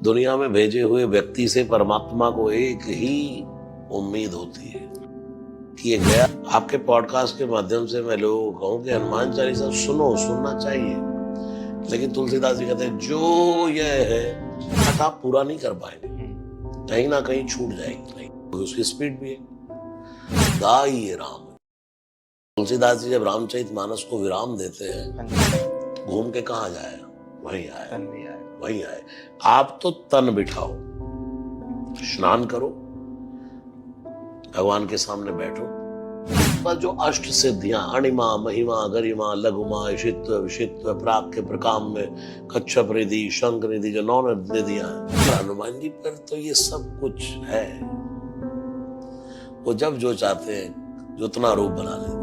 दुनिया में भेजे हुए व्यक्ति से परमात्मा को एक ही उम्मीद होती है कि ये गया। आपके पॉडकास्ट के माध्यम से मैं लोगों को कहूँ कि हनुमान चालीसा सुनना चाहिए, लेकिन तुलसीदास जी कहते हैं जो यह है आप पूरा नहीं कर पाएंगे, कहीं ना कहीं छूट जाएगी, उसकी स्पीड भी है। गाइए राम। तुलसीदास जी जब रामचरितमानस को विराम देते हैं, घूम के कहाँ जाए, वहीं आए। आप तो तन बिठाओ, स्नान करो, भगवान के सामने बैठो, बस जो अष्ट सिद्धियां अणिमा महिमा गरिमा लघुमा ईशित्व विशित्व प्राप्य प्रकाम में कच्छप रिधि शंख निधि जो 9 निधियां हैं, हनुमान जी पर तो ये सब कुछ है। वो जब जो चाहते हैं उतना रूप बना लेते,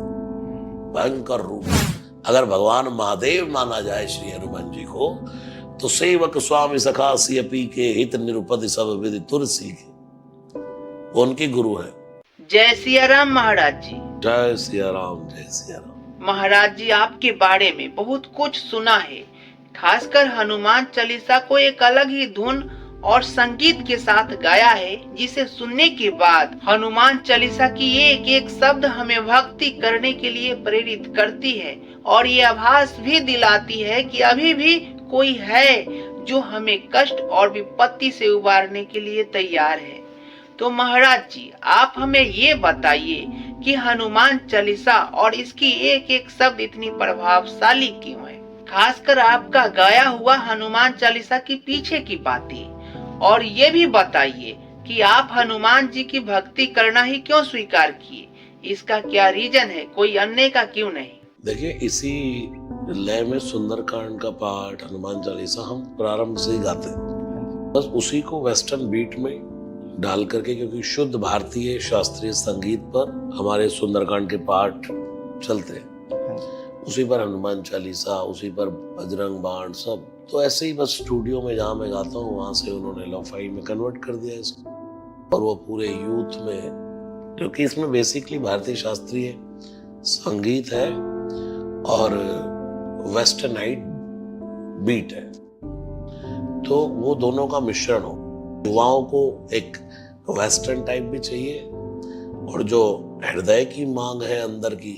भयंकर रूप। अगर भगवान महादेव माना जाए श्री हनुमान जी को, तो सेवक स्वामी सखा सिय पी के हित निरुपति सब विधि तुलसी के, वो उनके गुरु है। जय सिया राम महाराज जी। जय सिया राम, जय सिया राम। महाराज जी, आपके बारे में बहुत कुछ सुना है, खासकर हनुमान चालीसा को एक अलग ही धुन और संगीत के साथ गाया है, जिसे सुनने के बाद हनुमान चालीसा की एक एक शब्द हमें भक्ति करने के लिए प्रेरित करती है और ये आभास भी दिलाती है कि अभी भी कोई है जो हमें कष्ट और विपत्ति से उबारने के लिए तैयार है। तो महाराज जी, आप हमें ये बताइए कि हनुमान चालीसा और इसकी एक एक शब्द इतनी प्रभावशाली क्यों है, खासकर आपका गाया हुआ हनुमान चालीसा की पीछे की बातें, और ये भी बताइए कि आप हनुमान जी की भक्ति करना ही क्यों स्वीकार किए, इसका क्या रीजन है, कोई अन्य का क्यों नहीं। देखिए, इसी लय में सुंदरकांड का पाठ हनुमान चालीसा हम प्रारंभ से ही गाते हैं, बस उसी को वेस्टर्न बीट में डाल करके, क्योंकि शुद्ध भारतीय शास्त्रीय संगीत पर हमारे सुंदरकांड के पाठ चलते हैं, उसी पर हनुमान चालीसा, उसी पर बजरंग बाण, सब तो ऐसे ही बस स्टूडियो में जहाँ मैं गाता हूँ वहां से उन्होंने लोफाई में कन्वर्ट कर दिया इसको, और वो पूरे यूथ में, क्योंकि इसमें बेसिकली भारतीय शास्त्रीय संगीत है और वेस्टर्नाइट बीट है, तो वो दोनों का मिश्रण हो। युवाओं को एक वेस्टर्न टाइप भी चाहिए और जो हृदय की मांग है अंदर की,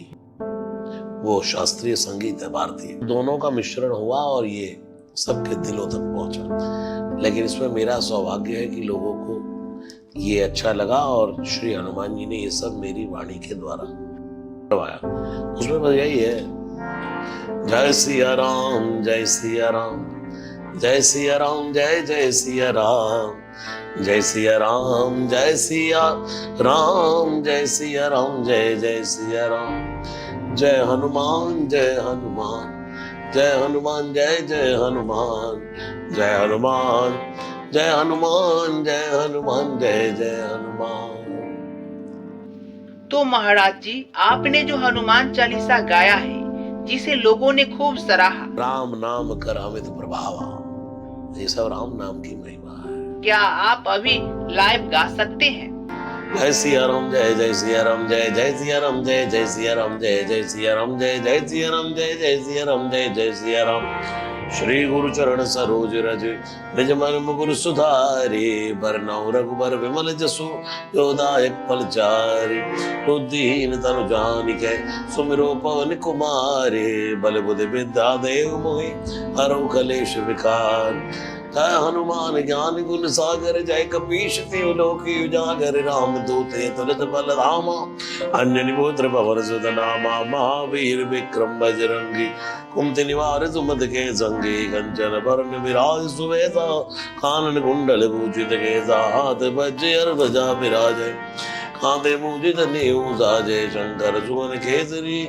वो शास्त्रीय संगीत है भारतीय, दोनों का मिश्रण हुआ और ये सबके दिलों तक पहुंचा। लेकिन इसमें मेरा सौभाग्य है कि लोगों को ये अच्छा लगा और श्री हनुमान जी ने ये सब मेरी वाणी के द्वारा करवाया। उसमें बस यही है, जय सिया राम, जय सिया राम, जय सिया राम, जय जय सिया राम, जय सिया राम, जय सिया राम, जय सिया राम, जय जय सिया राम, जय हनुमान, जय हनुमान, जय हनुमान, जय जय हनुमान, जय हनुमान, जय हनुमान, जय हनुमान, जय जय हनुमान। तो महाराज जी, आपने जो हनुमान चालीसा गाया है, जिसे लोगों ने खूब सराहा, राम नाम कर अमित प्रभावा, ये सब राम नाम की महिमा है। क्या आप अभी लाइव गा सकते हैं? जय सिया राम, जय जय सिया राम, जय जय सिया राम, जय जय सिया राम, जय जय सिया राम, जय जय सिया राम, जय जय सिया राम, जय जय सिया राम। श्री गुरु चरण सरोज रज निज मन मुकुर सुधारे, बरनउँ रघुबर विमल जसु जो दायक फल चारि। बुद्धिहीन तनु जानिके सुमिरो पवन कुमारे, बल बुद्धि विद्या देव मोहि हरऊ कलेश विकार। जय हनुमान ज्ञान गुण सागर, जय कपीश तिहुँ लोक उजागर। राम दूत तुलित बल धामा, अंजनी पुत्र पवन सुत नामा। महावीर विक्रम बजरंगी, कुमति निवार सुमति के संगी। कंचन बरन विराज सुवेसा, कानन कुंडल भूषित केसा। हाथ वज्र और ध्वजा विराजय, कांधे मूजित नेऊ साजय। शंकर सुवन केसरी,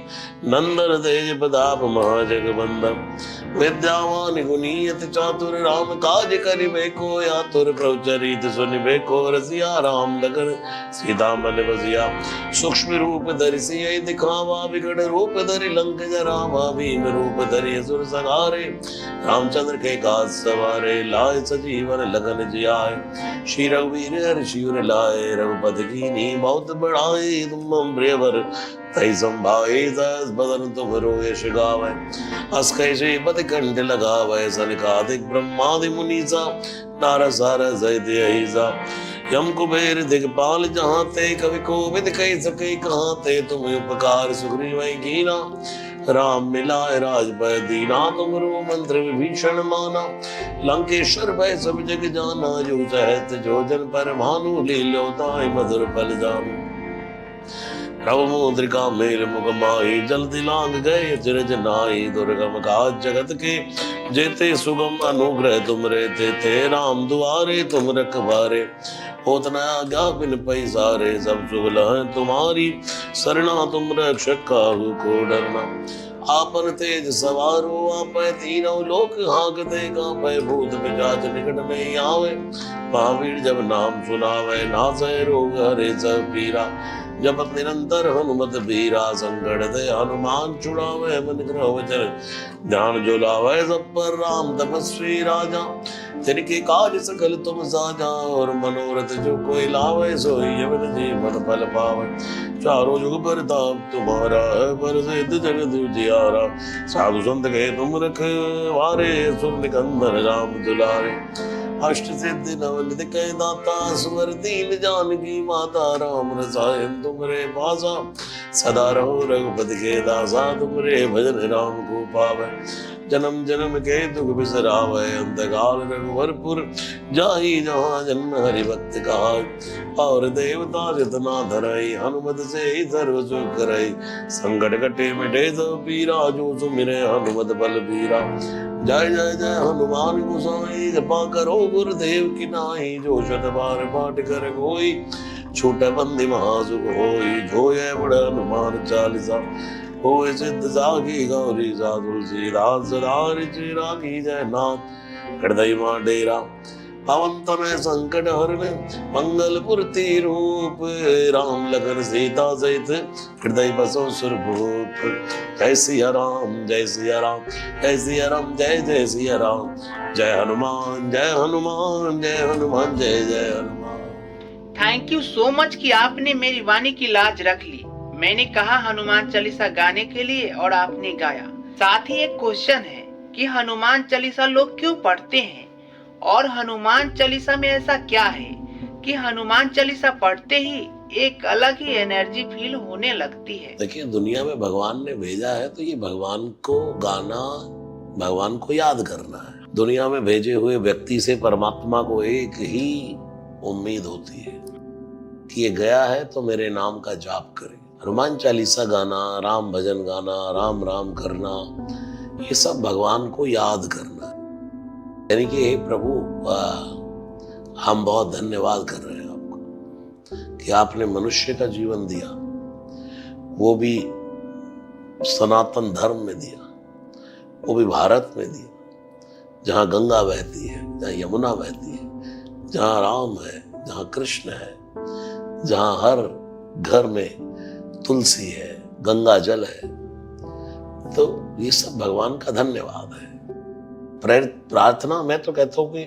नंदन तेज प्रताप महाजगबंदन। विद्यावान गुणीयति चातुर, राम काज करिबे को आतुर। प्रभु चरित सुनिबे को रसिया, राम लखन सीता मन बसिया। सूक्ष्म रूप धरि सियहि दिखावा, विकट रूप धरि लंक जरावा। भीम रूप धरि असुर संहारे, रामचंद्र के काज सवारे। लाए सजीवन लखन जियाए, श्री रघुवीर हर्षि शिवर लाए। रघुपति कीन्ही बहुत बढ़ाए, तुम मम प्रियवर तई संभाए। दस बदन तुम रोयश गावै, अस कैसे बद कंठ लगावै। सनकादिक ब्रह्मादि मुनीसा, नार सार सहित यही जा यम कुबेर दिगपाल जहाँ ते कवि कोविद कही सके कहाँ ते तुम उपकार सुग्रीव कीना राम मिलाए राजपय दीना तुमरो मंत्र विभीषण माना लंकेश्वर भय सब जग जाना जो सहत जो जन पर भानु लील्यो ताहि मधुर फल जानु प्रभु मुद्रिका मेल मुख माही जल दिलांग गए चिरज नाई दुर्गम काज जगत के जेते सुगम अनुग्रह तुम रे थे राम दुआरे तुम रखवारे होत न आज्ञा बिन पैसारे सब सुगल तुम्हारी सरना तुम रक्षक काहू को डरना आपन तेज सवारो आप तीनों लोक हाकते कांपे भूत पिशाच निकट नहीं आवे महावीर जब नाम सुनावे नासै रोग हरे सब पीरा जपत निरंतर हनुमत बीरा संकट दे हनुमान छुड़ावे मन ग्रह वचन ध्यान जो लावे सब पर राम तपस्वी राजा तिनके काज सकल तुम साजा और मनोरथ जो कोई लावे सोई यमन जीवन फल पावे चारों युग परताप तुम्हारा है पर सिद्ध जगत उजियारा साधु संत के तुम रखवारे सुर निकंदन राम दुलारे अष्ट सिद्धि नवनिध के दाता स्वर दीन जानकी माता राम रसायन तुमरे पासा सदा रहो रघुपति के दासा तुमरे भजन राम को पावे जन्म जन्म के दुख बिसरावे अंतकाल रघुवरपुर जाहि जहाँ जन्म हरि भक्त कहा और देवता जितना धरई हनुमत से ही सर्व सुख करई संकट कटे मिटे सब पीरा जो सुमिरे हनुमत बल बीरा जय जय जय हनुमान गोसाई कृपा करो गुरुदेव की नाई जो शत बार पाठ कर कोई छोटे बंदी महासुख होई जो ये बड़ हनुमान चालीसा होए सिद्ध साखी गौरी सा तुलसीदास सदा चिरा की जय नाथ हृदय मां डेरा पवन तनय संकट हरण मंगल मूर्ति रूप राम लखन सीता सहित हृदय बसो सुरभूप जय सिया राम जय सिया राम जय सिया राम जय जय सिया राम जय हनुमान जय हनुमान जय हनुमान जय जय Hanuman. Thank you so much कि आपने मेरी वाणी की लाज रख ली। मैंने कहा हनुमान चालीसा गाने के लिए और आपने गाया। साथ ही एक क्वेश्चन है कि हनुमान चालीसा लोग क्यों पढ़ते हैं और हनुमान चालीसा में ऐसा क्या है कि हनुमान चालीसा पढ़ते ही एक अलग ही एनर्जी फील होने लगती है। देखिए दुनिया में भगवान ने भेजा है तो ये भगवान को गाना, भगवान को याद करना है। दुनिया में भेजे हुए व्यक्ति से परमात्मा को एक ही उम्मीद होती है कि ये गया है तो मेरे नाम का जाप करे। हनुमान चालीसा गाना, राम भजन गाना, राम राम करना, ये सब भगवान को याद करना है। यानी कि हे प्रभु हम बहुत धन्यवाद कर रहे हैं आपको कि आपने मनुष्य का जीवन दिया, वो भी सनातन धर्म में दिया, वो भी भारत में दिया जहाँ गंगा बहती है, जहाँ यमुना बहती है, जहाँ राम है, जहाँ कृष्ण है, जहाँ हर घर में तुलसी है, गंगा जल है। तो ये सब भगवान का धन्यवाद है। प्रार्थना मैं तो कहता हूँ कि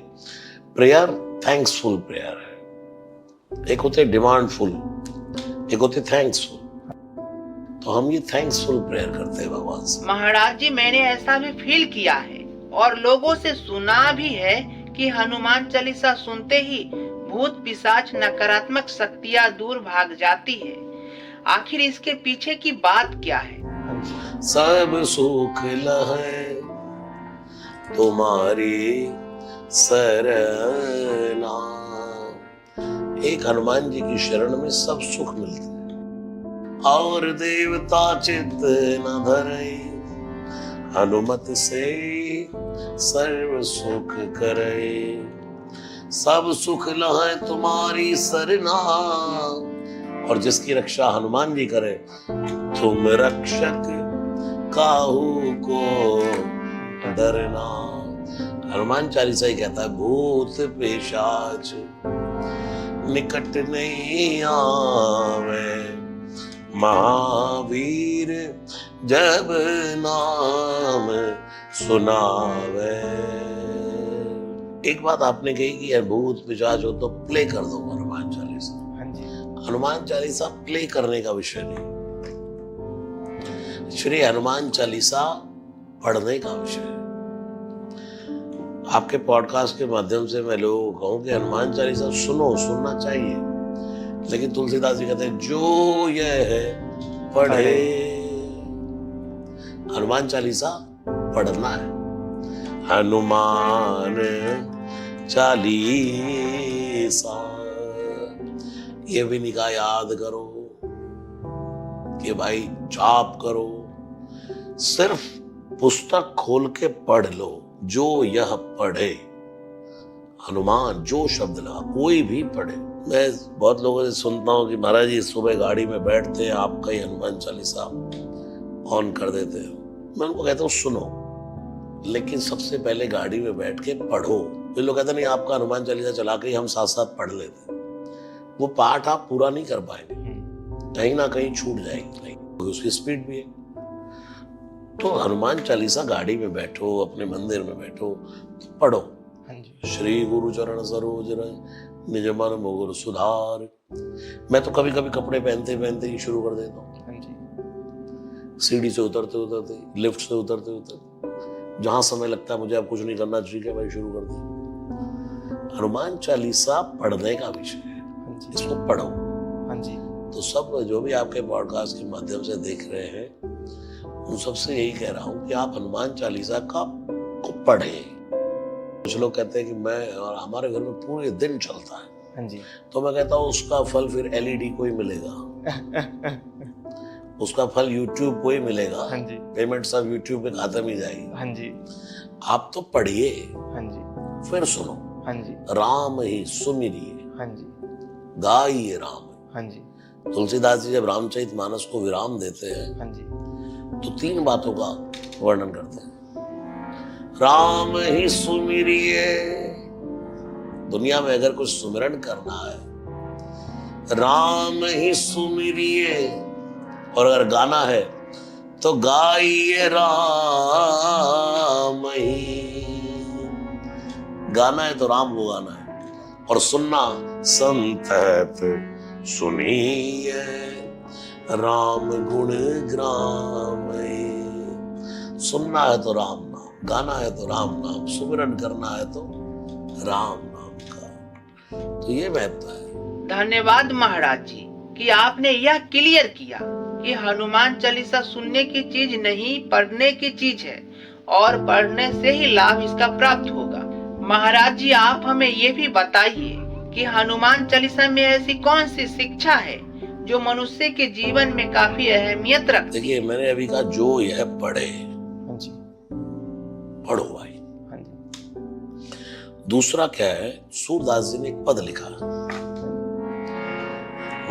प्रेयर थैंक्सफुल प्रेयर है। एक होते डिमांडफुल, एक होते थैंक्सफुल। तो हम ये थैंक्सफुल प्रेयर करते हैं भगवान से। महाराज जी मैंने ऐसा भी फील किया है और लोगों से सुना भी है कि हनुमान चालीसा सुनते ही भूत पिशाच नकारात्मक शक्तियाँ दूर भाग जाती है। आखिर इसके पीछे की बात क्या है? सब सुख लहै तुम्हारी सरना। एक हनुमान जी की शरण में सब सुख मिलते हैं और देवता चित्त न धरई हनुमत से सर्व सुख करई। सब सुख लहै तुम्हारी सरना और जिसकी रक्षा हनुमान जी करे तुम रक्षक काहू को डरना। हनुमान चालीसा ही कहता है भूत पिशाच निकट नहीं आवे महावीर जब नाम सुनावे। एक बात आपने कही कि यार भूत पिशाच हो तो प्ले कर दो हनुमान चालीसा। हनुमान चालीसा प्ले करने का विषय नहीं, श्री हनुमान चालीसा पढ़ने का विषय है। आपके पॉडकास्ट के माध्यम से मैं लोगों को कहूँ कि हनुमान चालीसा सुनना चाहिए, लेकिन तुलसीदास जी कहते हैं जो यह है पढ़े। हनुमान चालीसा पढ़ना है। हनुमान चालीसा ये भी निकाह याद करो कि भाई जाप करो, सिर्फ पुस्तक खोल के पढ़ लो, जो यह पढ़े। हनुमान जो शब्द लगा, कोई भी पढ़े। मैं बहुत लोगों से सुनता हूँ कि महाराज जी सुबह गाड़ी में बैठते हैं, आपका ही हनुमान चालीसा ऑन कर देते हैं। मैं उनको कहता हूँ सुनो, लेकिन सबसे पहले गाड़ी में बैठ के पढ़ो। तो लोग कहते नहीं आपका हनुमान चालीसा चला के हम साथ साथ पढ़ लेते, वो पाठ आप पूरा नहीं कर पाएंगे, कहीं ना कहीं छूट जाएगी, नहीं उसकी स्पीड भी है। तो हनुमान चालीसा गाड़ी में बैठो, अपने मंदिर में बैठो तो पढ़ो। श्री गुरु चरण सरोज रज निज मन मुकुर सुधार। मैं तो कभी कभी कपड़े पहनते पहनते ही शुरू कर देता हूँ, सीढ़ी से उतरते उतरते, लिफ्ट से उतरते उतरते, जहां समय लगता है मुझे अब कुछ नहीं करना, ठीक है भाई शुरू कर दे। हनुमान चालीसा पढ़ने का विषय है, इसको पढ़ो। तो सब जो भी आपके पॉडकास्ट के माध्यम से देख रहे हैं, उन सबसे यही कह रहा हूं कि आप हनुमान चालीसा को पढ़ें। कुछ लोग कहते हैं कि मैं और हमारे घर में पूरे दिन चलता है, तो मैं कहता हूँ उसका फल फिर एलईडी को ही मिलेगा, उसका फल यूट्यूब को ही मिलेगा, पेमेंट सब यूट्यूब पे खाता में जाएगी। आप तो पढ़िए, फिर सुनो। राम ही सुमिरिए, गाइए राम। तुलसीदास जी जब रामचरित मानस को विराम देते हैं तो 3 बातों का वर्णन करते हैं। राम ही सुमिरिए, दुनिया में अगर कुछ सुमिरन करना है राम ही सुमिरिए, और अगर गाना है तो गाइए राम ही। गाना है तो राम को गाना है, और सुनना संतत सुनिए राम गुण ग्राम। सुनना है तो राम नाम, गाना है तो राम नाम, सुमिरन करना है तो राम नाम का। तो ये महत्व है। धन्यवाद महाराज जी कि आपने यह क्लियर किया कि हनुमान चालीसा सुनने की चीज नहीं, पढ़ने की चीज है, और पढ़ने से ही लाभ इसका प्राप्त होगा। महाराज जी आप हमें ये भी बताइए कि हनुमान चालीसा में ऐसी कौन सी शिक्षा है जो मनुष्य के जीवन में काफी अहमियत रखती है। देखिए मैंने अभी कहा जो यह पढ़े, पढ़ो भाई। दूसरा क्या है, सूरदास जी ने एक पद लिखा,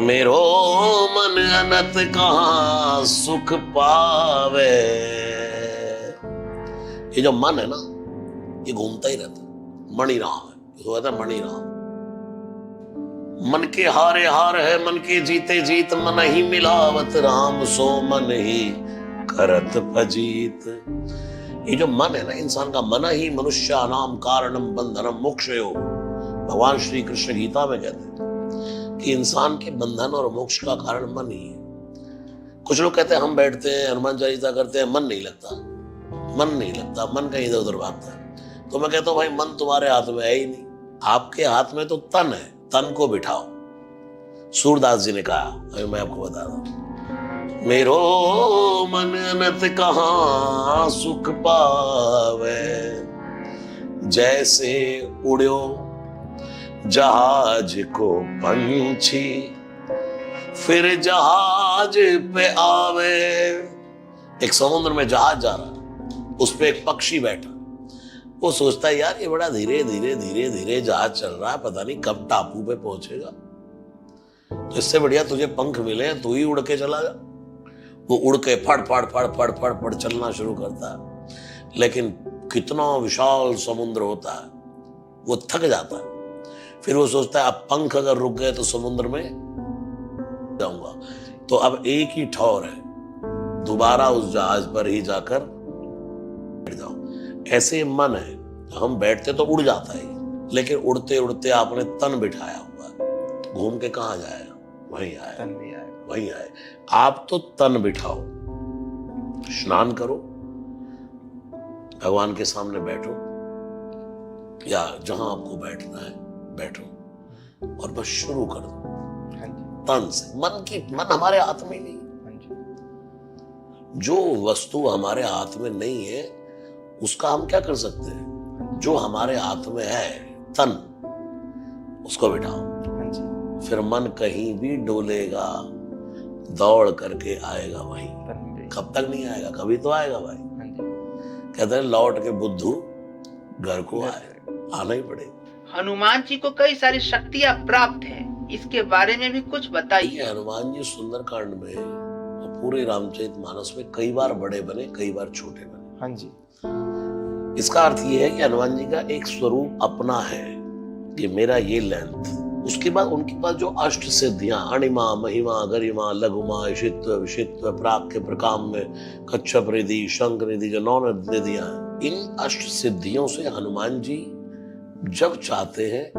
मेरो मन अनत कहाँ सुख पावे। ये जो मन है ना, ये घूमता ही रहता, मणि राम है, इसको कहता है मणि राम। मन के हारे हार है, मन के जीते जीत, मन ही मिलावत राम सो मन ही करत फजीत। ये जो मन है ना, इंसान का मन ही मनुष्य नाम कारणम बंधनम मोक्षयो। भगवान श्री कृष्ण गीता में कहते हैं कि इंसान के बंधन और मोक्ष का कारण मन ही है। कुछ लोग कहते हैं हम बैठते हैं हनुमान चालीसा करते हैं, मन नहीं लगता, मन नहीं लगता, मन कहीं इधर उधर भागता है। तो मैं कहता हूं भाई मन तुम्हारे हाथ में है ही नहीं, आपके हाथ में तो तन है, तन को बिठाओ। सूरदास जी ने कहा, अभी मैं आपको बता रहा हूं, मेरो मन अनत कहाँ सुख पावे, जैसे उड़ो जहाज को पंछी फिर जहाज पे आवे। एक समुद्र में जहाज जा रहा, उस पे एक पक्षी बैठा, वो सोचता है यार ये बड़ा धीरे धीरे धीरे धीरे जहाज चल रहा है, पता नहीं कब टापू पे पहुंचेगा, तो इससे बढ़िया तुझे पंख मिले, तू ही उड़ के चला जा। वो उड़ के फड़ फड़ फड़ फड़ फड़ फड़ चलना शुरू करता है, लेकिन कितना विशाल समुद्र होता है, वो थक जाता है। फिर वो सोचता है अब पंख अगर रुक गए तो समुद्र में जाऊंगा, तो अब एक ही ठौर है, दोबारा उस जहाज पर ही जाकर बैठ जाओ। ऐसे मन है, हम बैठते तो उड़ जाता है, लेकिन उड़ते उड़ते आपने तन बिठाया हुआ है, घूम के कहाँ जाएगा, वहीं आया, वहीं आए। आप तो तन बिठाओ, स्नान करो, भगवान के सामने बैठो, या जहां आपको बैठना है बैठो और बस शुरू कर दो हाँ जी, तन से। मन हमारे हाथ में नहीं। हाँ जी, जो वस्तु हमारे हाथ में नहीं है उसका हम क्या कर सकते हैं? जो हमारे हाथ में है तन, उसको बिठाओ। हाँ जी, फिर मन कहीं भी डोलेगा, दौड़ करके आएगा वहीं। तन पे। कब तक नहीं आएगा? कभी तो आएगा भाई। हाँ जी, कहते हैं लौट के बुद्धू घर को आए, आना ही पड़ेगा। हनुमान जी को कई सारी शक्तियां प्राप्त है, इसके बारे में भी कुछ बताइए। ये हनुमान जी सुंदरकांड में और पूरे रामचरितमानस में कई बार बड़े बने, कई बार छोटे बने। हाँ जी, इसका अर्थ ये है कि हनुमान जी का एक स्वरूप अपना है कि मेरा ये लेंथ। उसके बाद उनके पास जो अष्ट सिद्धियां, अणिमा, महिमा, गरिमा, लघुमा, ईशित्व, विशित्व, प्राक्य, प्रकाम्य, कच्छप रिधि, शंख रिधि, जो 9 निधियां हैं, इन अष्ट सिद्धियों से हनुमान जी जब चाहते हैं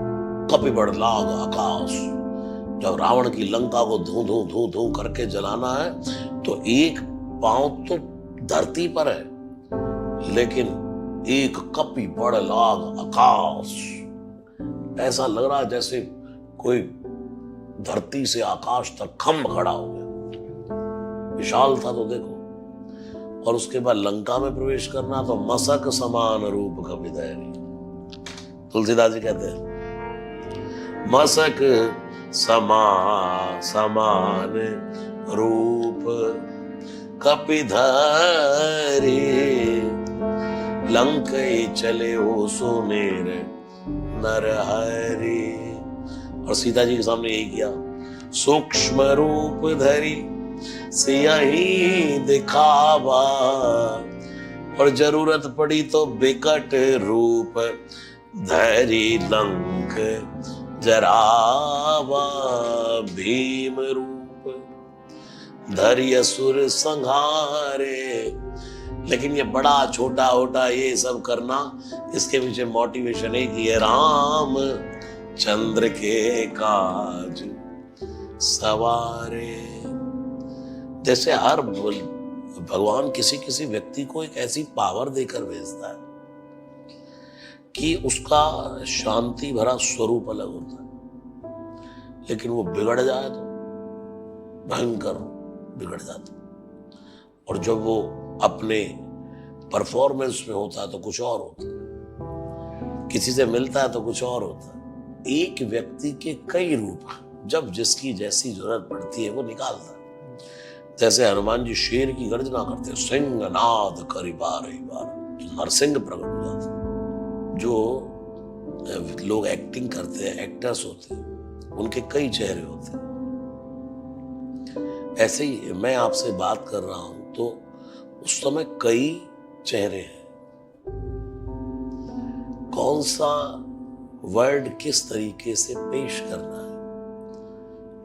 कपि बड़लाग आकाश, जब रावण की लंका को धू धू धू धू करके जलाना है तो एक पांव तो धरती पर है लेकिन एक कपि बड़लाग आकाश, ऐसा लग रहा है जैसे कोई धरती से आकाश तक खंभ खड़ा हो गया, विशाल था। तो देखो, और उसके बाद लंका में प्रवेश करना तो मसक समान रूप कपिधैर्य। तुलसीदास जी कहते हैं मसक समान रूप कपिधैर्य, लंकई चले हो सुनेर नरहरि। और सीता जी के सामने यही किया, सूक्ष्म रूप धरी सियहि दिखावा, और जरूरत पड़ी तो विकट रूप धरी लंक जरावा। भीम रूप धरि असुर संहारे। लेकिन ये बड़ा छोटा होटा ये सब करना, इसके पीछे मोटिवेशन एक ही है, राम चंद्र के काज सवारे। जैसे हर भगवान किसी किसी व्यक्ति को एक ऐसी पावर देकर भेजता है कि उसका शांति भरा स्वरूप अलग होता है, लेकिन वो बिगड़ जाए तो भयंकर बिगड़ जाता। और जब वो अपने परफॉर्मेंस में होता है तो कुछ और होता है, किसी से मिलता है तो कुछ और होता है। एक व्यक्ति के कई रूप जब जिसकी जैसी जरूरत पड़ती है वो निकालता है। जैसे हनुमान जी शेर की गर्जना करते हैं, सिंह नाद करि बार ही बार, नरसिंह प्रकट हो जाते हैं। जो लोग एक्टिंग करते हैं, एक्टर्स होते हैं, उनके कई चेहरे होते हैं। ऐसे ही मैं आपसे बात कर रहा हूं तो उस समय कई चेहरे हैं। कौन सा वर्ड किस तरीके से पेश करना है,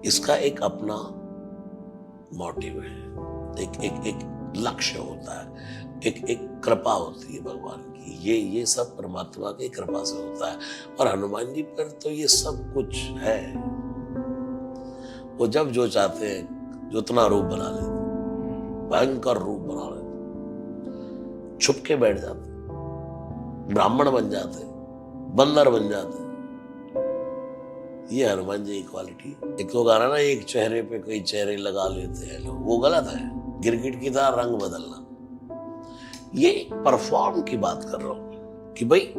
इसका एक अपना मोटिव है, एक लक्ष्य होता है, एक कृपा होती है भगवान की। ये सब परमात्मा की कृपा से होता है। और हनुमान जी पर तो ये सब कुछ है। वो जब जो चाहते हैं उतना रूप बना लेते, भयंकर रूप बना लेते, छुप के बैठ जाते, ब्राह्मण बन जाते, बंदर बन जाते। ये हनुमान जी की क्वालिटी। एक तो गाना ना, एक चेहरे पे कई चेहरे लगा लेते हैं लोग, वो गलत है। गिरगिट की तरह रंग बदलना, ये परफॉर्म की बात कर रहा हूं कि भाई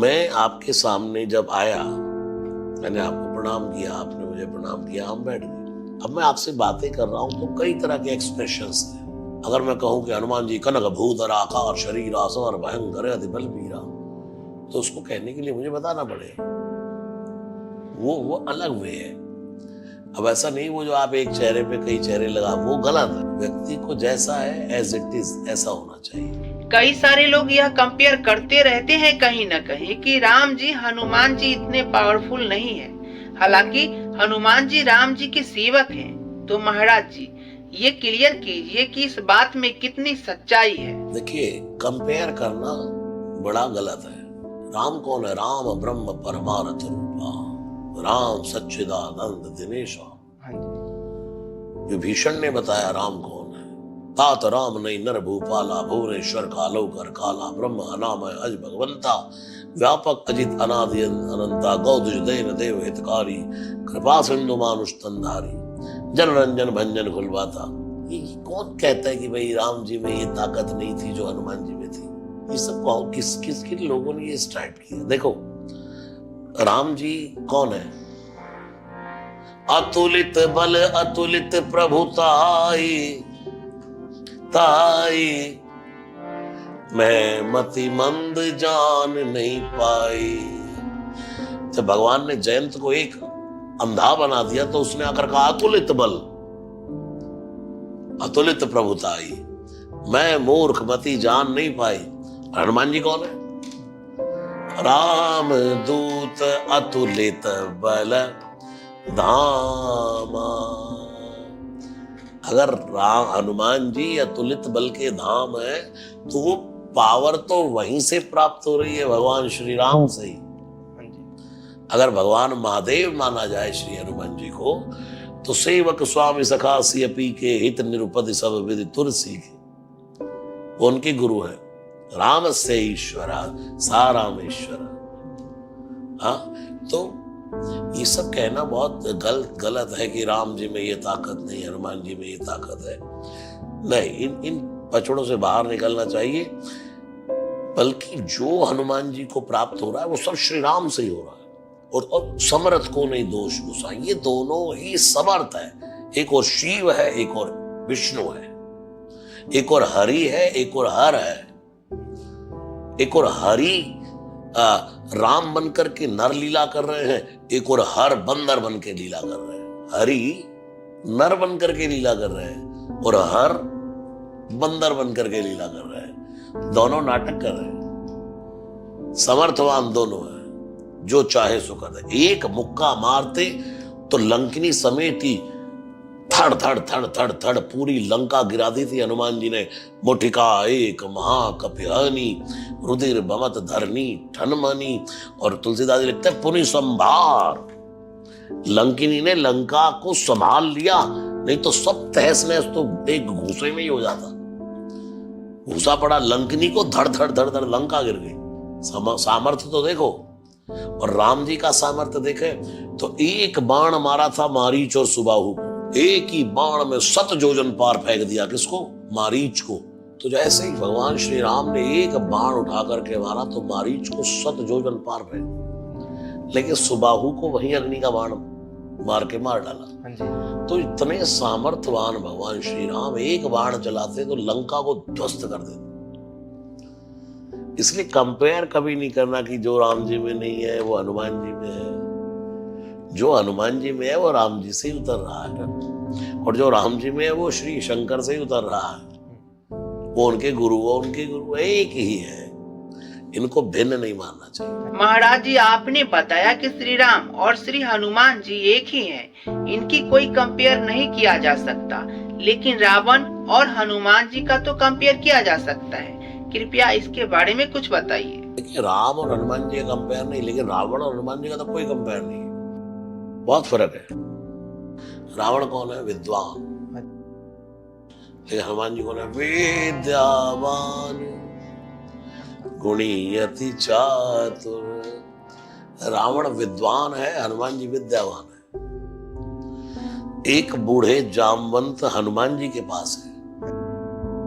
मैं आपके सामने जब आया, मैंने आपको प्रणाम किया, आपने मुझे प्रणाम किया, हम बैठ गए। अब मैं आपसे बातें कर रहा हूं तो कई तरह के एक्सप्रेशंस थे। अगर मैं कहूं कि हनुमान जी कनक भूधर आकार शरीर आसवर भयंकर अति बलबीरा, तो उसको कहने के लिए मुझे बताना पड़ेगा। वो अलग वे है। अब ऐसा नहीं वो जो आप एक चेहरे पे कई चेहरे लगा, वो गलत है। व्यक्ति को जैसा है एज इट इज ऐसा होना चाहिए। कई सारे लोग यह कंपेयर करते रहते हैं कहीं न कहीं कि राम जी हनुमान जी इतने पावरफुल नहीं है। हालांकि हनुमान जी राम जी के सेवक हैं। तो महाराज जी ये क्लियर कीजिए कि इस बात में कितनी सच्चाई है। देखिए, कंपेयर करना बड़ा गलत है। राम कौन है? राम ब्रह्म परमार्थ रूपा, राम सच्चिदानंद दिनेशा। हाँ जी, विभीषण ने बताया राम कौन है। तात राम नहीं नर भूपाला, भुवनेश्वर कालो कर काला, ब्रह्म अनामय अज भगवंता, व्यापक अजित अनादि अनंता, गौदुज देन देव हितकारी, कृपा सिंधु मानुष तंधारी, जन रंजन भंजन खुलवाता। ये कौन कहता है कि भाई राम जी में ये ताकत नहीं थी जो हनुमान जी में थी? ये सब किन लोगों ने ये स्टार्ट किया? देखो राम जी कौन है? अतुलित बल अतुलित प्रभुताई ताई, मैं मति मंद जान नहीं पाई। जब भगवान ने जयंत को एक अंधा बना दिया तो उसने आकर कहा अतुलित बल अतुलित प्रभुताई, मैं मूर्ख मति जान नहीं पाई। हनुमान जी कौन है? राम दूत अतुलित बल धामा। अगर राम हनुमान जी अतुलित बल के धाम है तो वो पावर तो वहीं से प्राप्त हो रही है, भगवान श्री राम से ही। अगर भगवान महादेव माना जाए श्री हनुमान जी को तो सेवक स्वामी सखा सियपी के हित निरुपद सब विधि तुर सीखे, वो उनके गुरु हैं। राम से ईश्वरा सा रामेश्वर। हाँ, तो ये सब कहना बहुत गलत है कि राम जी में ये ताकत नहीं, हनुमान जी में ये ताकत है। नहीं, इन पचड़ों से बाहर निकलना चाहिए। बल्कि जो हनुमान जी को प्राप्त हो रहा है वो सब श्री राम से ही हो रहा है। और समर्थ को नहीं दोष गुस्सा, ये दोनों ही समर्थ है। एक और शिव है, एक और विष्णु है, एक और हरि है, एक और हर है। एक और हरि राम बनकर के नर लीला कर रहे हैं, एक और हर बंदर बन के लीला कर रहे हैं। हरि नर बनकर के लीला कर रहे हैं और हर बंदर बनकर के लीला कर रहे हैं। दोनों नाटक कर रहे हैं। समर्थवान दोनों है, जो चाहे सो कर दे। एक मुक्का मारते तो लंकिनी समेत ही थड़ थड़ थड़ थड़ थड़ पूरी लंका गिरा दी थी हनुमान जी ने। मुठिका एक महाकपिहनी, रुधिर बमत धरनी ठनमनी। और तुलसीदास जी लिखते हैं पुनि संभार। लंकिनी ने लंका को संभाल लिया, नहीं तो सब तहस नहस तो एक घूसे में ही हो जाता। घूसा पड़ा लंकिनी को, धड़ धड़ धड़ धड़ लंका गिर गई। सामर्थ्य तो देखो। और राम जी का सामर्थ्य देखे तो एक बाण मारा था मारीच और सुबाहु को, एक ही बाण में 7 योजन पार फेंक दिया। किसको? मारीच को। तो जैसे ही भगवान श्री राम ने एक बाण उठा करके मारा तो मारीच को 7 योजन पार फेंक, लेकिन सुबाहु को वही अग्नि का बाण मार के मार डाला। तो इतने सामर्थ्यवान भगवान श्री राम, एक बाण चलाते तो लंका को ध्वस्त कर देते। इसलिए कंपेयर कभी नहीं करना कि जो राम जी में नहीं है वो हनुमान जी में है। जो हनुमान जी में है वो राम जी से ही उतर रहा है, और जो राम जी में है वो श्री शंकर से ही उतर रहा है। वो उनके गुरु एक ही है। इनको भिन्न नहीं मानना चाहिए। महाराज जी, आपने बताया कि श्री राम और श्री हनुमान जी एक ही हैं, इनकी कोई कंपेयर नहीं किया जा सकता। लेकिन रावण और हनुमान जी का तो कंपेयर किया जा सकता है। कृपया इसके बारे में कुछ बताइए। देखिए, राम और हनुमान जी का कंपेयर नहीं, लेकिन रावण और हनुमान जी का तो कोई कंपेयर नहीं है। बहुत फर्क है। रावण कौन है? विद्वान। लेकिन हनुमान जी कौन है? विद्यावान गुणी अति चातुर। रावण विद्वान है, हनुमान जी विद्यावान है। एक बूढ़े जामवंत हनुमान जी के पास है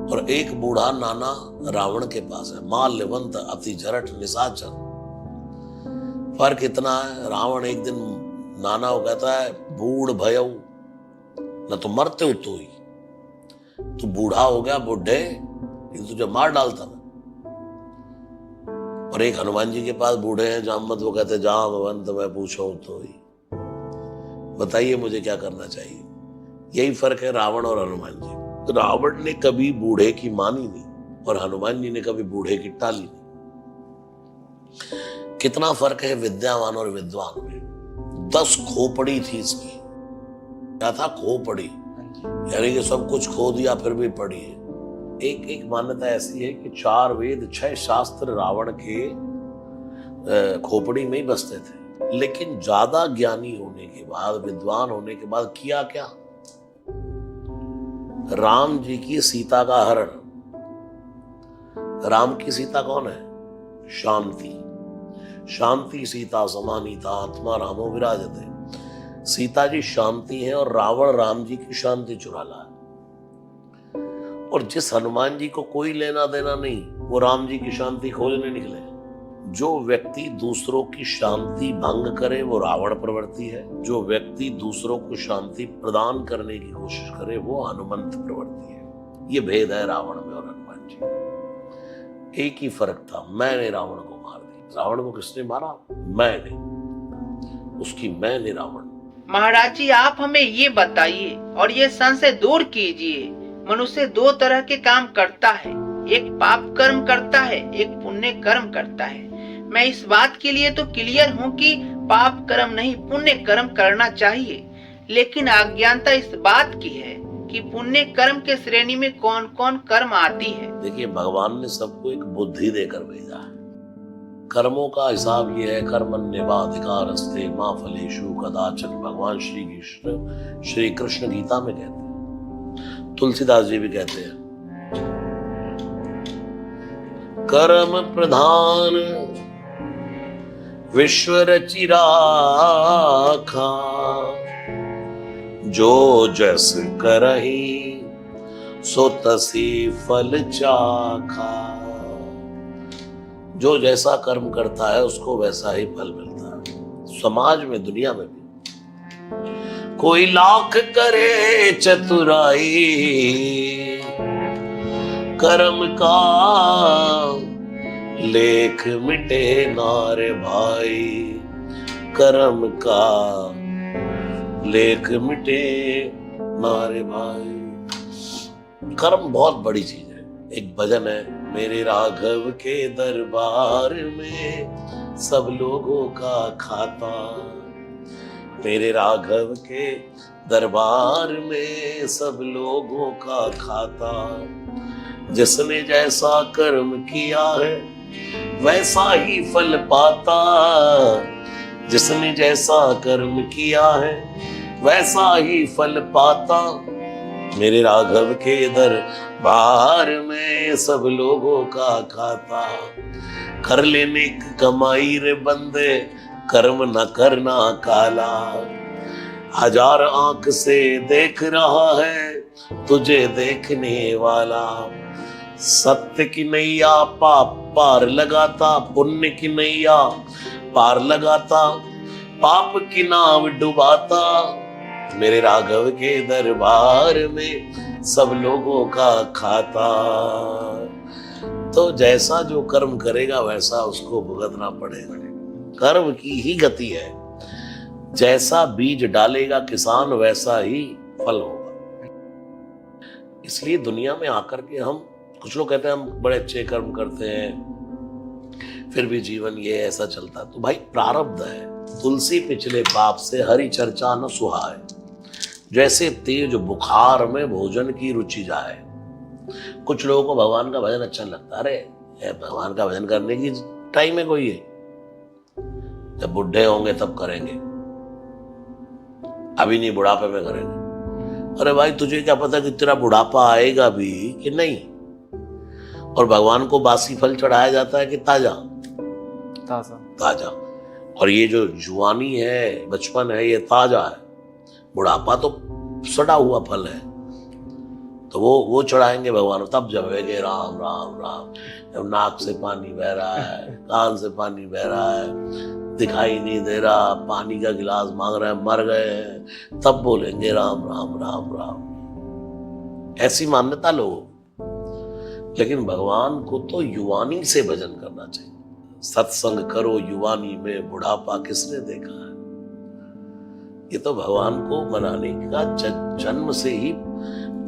और एक बूढ़ा नाना रावण के पास है। माल्यवंत अति जरठ निशाचर। फर्क इतना है, रावण एक दिन नाना को कहता है बूढ़ भयऊ न तो मरते हो तो ही, तू बूढ़ा हो गया बुढ़े, तुझे मार डालता मैं। और एक हनुमान जी के पास बूढ़े हैं जामवंत, वो कहते जामवंत मैं पूछूं तो ही, बताइए मुझे क्या करना चाहिए। यही फर्क है रावण और हनुमान जी। तो रावण ने कभी बूढ़े की मानी नहीं और हनुमान जी ने कभी बूढ़े की टाली नहीं। कितना फर्क है विद्यावान और विद्वान में। 10 खोपड़ी थी इसकी। क्या था? खोपड़ी, यानी कि सब कुछ खो दिया फिर भी पढ़ी है। एक मान्यता ऐसी है कि 4 वेद 6 शास्त्र रावण के खोपड़ी में ही बसते थे। लेकिन ज्यादा ज्ञानी होने के बाद, विद्वान होने के बाद किया क्या? राम जी की सीता का हरण। राम की सीता कौन है? शांति। शांति सीता समानीता आत्मा रामो विराजते। सीता जी शांति है और रावण राम जी की शांति चुरा लाया। और जिस हनुमान जी को कोई लेना देना नहीं, वो राम जी की शांति खोजने निकले। जो व्यक्ति दूसरों की शांति भंग करे वो रावण प्रवृत्ति है। जो व्यक्ति दूसरों को शांति प्रदान करने की कोशिश करे वो हनुमंत प्रवृत्ति है। ये भेद है रावण में और हनुमान जी। एक ही फर्क था, मैंने रावण को मार दिया। रावण को किसने मारा? मैंने, उसकी मैंने रावण। महाराज जी, आप हमें ये बताइए और ये संशय दूर कीजिए, मनुष्य दो तरह के काम करता है, एक पाप कर्म करता है, एक पुण्य कर्म करता है। मैं इस बात के लिए तो क्लियर हूँ कि पाप कर्म नहीं पुण्य कर्म करना चाहिए, लेकिन अज्ञानता इस बात की है कि पुण्य कर्म के श्रेणी में कौन कौन कर्म आती है। देखिए, भगवान ने सबको एक बुद्धि देकर भेजा है। कर्मों का हिसाब ये है, कर्मण्येवाधिकारस्ते मा फलेषु कदाचन। भगवान श्री कृष्ण गीता में कहते हैं, तुलसीदास जी भी कहते हैं, कर्म प्रधान विश्व रचि राखा, जो जस करहि सो तसी फल चाखा। जो जैसा कर्म करता है उसको वैसा ही फल मिलता है। समाज में, दुनिया में भी कोई लाख करे चतुराई, कर्म का लेख मिटे नारे भाई। कर्म का लेख मिटे नारे भाई। कर्म बहुत बड़ी चीज है। एक भजन है, मेरे राघव के दरबार में सब लोगों का खाता। मेरे राघव के दरबार में सब लोगों का खाता। जिसने जैसा कर्म किया है वैसा ही फल पाता। जिसने जैसा कर्म किया है वैसा ही फल पाता। मेरे राघव के दरबार में सब लोगों का खाता। कर लेने की कमाई रे बंदे, कर्म न करना काला। हजार आंख से देख रहा है तुझे देखने वाला। सत्य की नैया पार लगाता, पुण्य की नैया पार लगाता, पाप की नाव डुबाता। मेरे राघव के दरबार में सब लोगों का खाता। तो जैसा जो कर्म करेगा वैसा उसको भुगतना पड़ेगा। कर्म की ही गति है। जैसा बीज डालेगा किसान वैसा ही फल होगा। इसलिए दुनिया में आकर के हम, कुछ लोग कहते हैं हम बड़े अच्छे कर्म करते हैं फिर भी जीवन ये ऐसा चलता है। तो भाई प्रारब्ध है। तुलसी पिछले पाप से हरि चर्चा न सुहाए। जैसे तेज बुखार में भोजन की रुचि जाए। कुछ लोगों को भगवान का भजन अच्छा लगता है। अरे भगवान का भजन करने की टाइम है कोई है? जब बुढ़े होंगे तब करेंगे, अभी नहीं, बुढ़ापे में करेंगे। अरे भाई तुझे क्या पता कि तेरा बुढ़ापा आएगा भी कि नहीं। और भगवान को बासी फल चढ़ाया जाता है कि ताजा ताजा। और ये जो जुआनी है, बचपन है, ये ताजा है। बुढ़ापा तो सड़ा हुआ फल है, तो वो चढ़ाएंगे भगवान। तब जपेंगे राम राम राम। जब नाक से पानी बह रहा है, कान से पानी बह रहा है, दिखाई नहीं दे रहा, पानी का गिलास मांग रहे हैं, मर गए हैं, तब बोलेंगे राम राम राम राम। ऐसी मान्यता लोगों। लेकिन भगवान को तो युवानी से भजन करना चाहिए। सत्संग करो युवानी में, बुढ़ापा किसने देखा है। ये तो भगवान को मनाने का जन्म से ही।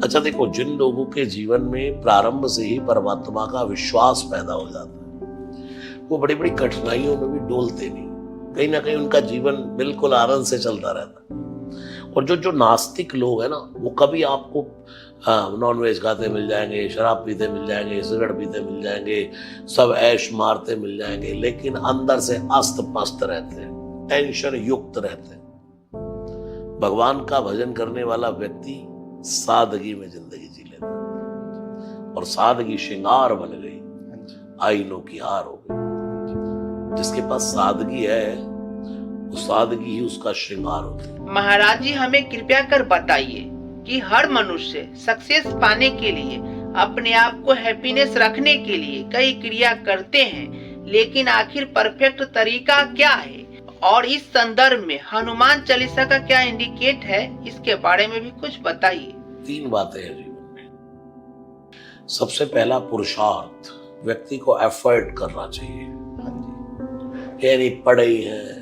अच्छा देखो, जिन लोगों के जीवन में प्रारंभ से ही परमात्मा का विश्वास पैदा हो जाता है, वो बड़ी बड़ी कठिनाइयों में भी डोलते नहीं। कहीं ना कहीं उनका जीवन बिल्कुल आनंद से चलता रहता है। और जो नास्तिक लोग हैं ना, वो कभी आपको नॉनवेज खाते मिल जाएंगे, शराब पीते मिल जाएंगे, सिगरेट पीते मिल जाएंगे, सब ऐश मारते मिल जाएंगे, लेकिन अंदर से अस्त पस्त रहते हैं, टेंशन युक्त रहते हैं। भगवान का भजन करने वाला व्यक्ति सादगी में जिंदगी और सादगी श्रृंगार बन गई, हाँ जी, आईनों की हार हो गई। जिसके पास सादगी है, वो सादगी ही उसका श्रृंगार होती है। महाराज जी, हमें कृपया कर बताइए कि हर मनुष्य सक्सेस पाने के लिए, अपने आप को हैप्पीनेस रखने के लिए कई क्रिया करते हैं, लेकिन आखिर परफेक्ट तरीका क्या है? और इस संदर्भ में हनुमान चालीसा का क्या इंडिकेट है, इसके बारे में भी कुछ बताइए। 3 बातें हैं जीवन में। सबसे पहला पुरुषार्थ, व्यक्ति को एफर्ट करना चाहिए। हाँ जी, ये नहीं पढ़े ही है,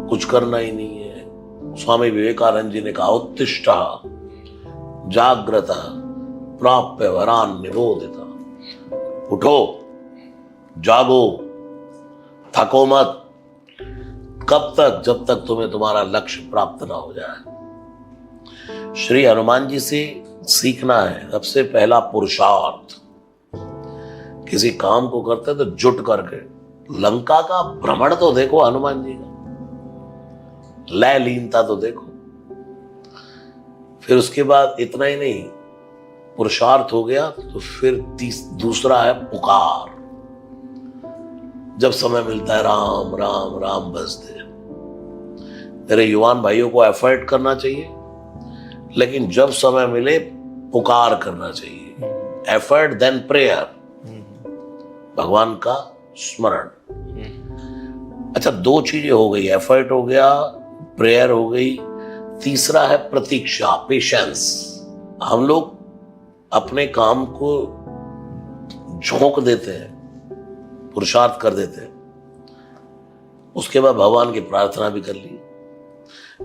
कुछ करना ही नहीं है। स्वामी विवेकानंद जी ने कहा, उत्तिष्ठ जाग्रत प्राप्य वरान निबोधिता। उठो, जागो, थको मत। कब तक? जब तक तुम्हें तुम्हारा लक्ष्य प्राप्त ना हो जाए। श्री हनुमान जी से सीखना है सबसे पहला पुरुषार्थ। किसी काम को करते तो जुट करके, लंका का भ्रमण तो देखो हनुमान जी का, लय लीनता तो देखो। फिर उसके बाद इतना ही नहीं, पुरुषार्थ हो गया तो फिर दूसरा है पुकार। जब समय मिलता है, राम राम राम बस दे। मेरे युवान भाइयों को एफर्ट करना चाहिए, लेकिन जब समय मिले पुकार करना चाहिए। एफर्ट देन प्रेयर, भगवान का स्मरण। अच्छा, 2 चीजें हो गई, एफर्ट हो गया, प्रेयर हो गई। तीसरा है प्रतीक्षा, पेशेंस। हम लोग अपने काम को झोंक देते हैं, पुरुषार्थ कर देते हैं, उसके बाद भगवान की प्रार्थना भी कर ली,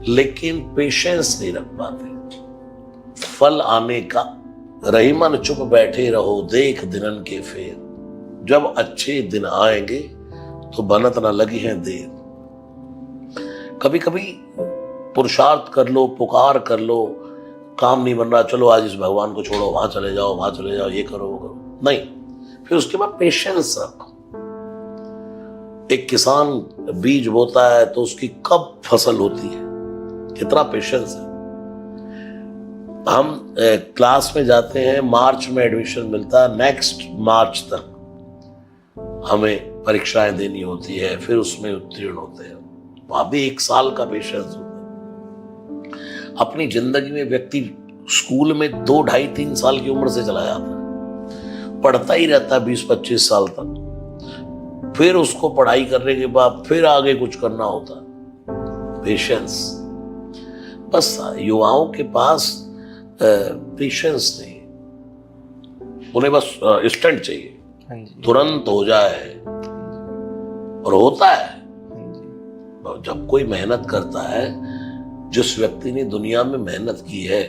लेकिन पेशेंस नहीं रख पाते। फल आने का, रही मन चुप बैठे रहो, देख दिनन के फेर। जब अच्छे दिन आएंगे तो बनत ना लगी है देर। कभी कभी पुरुषार्थ कर लो, पुकार कर लो, काम नहीं बन रहा, चलो आज इस भगवान को छोड़ो, वहां चले जाओ, वहां चले जाओ, ये करो वो करो, नहीं। फिर उसके बाद पेशेंस रखो। एक किसान बीज बोता है तो उसकी कब फसल होती है, कितना पेशेंस है। हम क्लास में जाते हैं, मार्च में एडमिशन मिलता है, नेक्स्ट मार्च तक हमें परीक्षाएं देनी होती है, फिर उसमें उत्तीर्ण होते हैं। वहां भी 1 साल का पेशेंस होता है। अपनी जिंदगी में व्यक्ति स्कूल में 2, 2.5, 3 साल की उम्र से चला जाता है, पढ़ता ही रहता है 20-25 साल तक। फिर उसको पढ़ाई करने के बाद फिर आगे कुछ करना होता है। पेशेंस, बस युवाओं के पास पेशेंस नहीं, उन्हें बस इंस्टेंट चाहिए, हाँ जी, तुरंत हो जाए, और होता है। हाँ जी, जब कोई मेहनत करता है, जिस व्यक्ति ने दुनिया में मेहनत की है,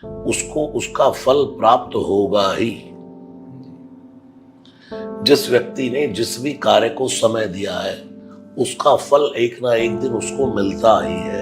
उसको उसका फल प्राप्त होगा ही। जिस व्यक्ति ने जिस भी कार्य को समय दिया है, उसका फल एक ना एक दिन उसको मिलता ही है।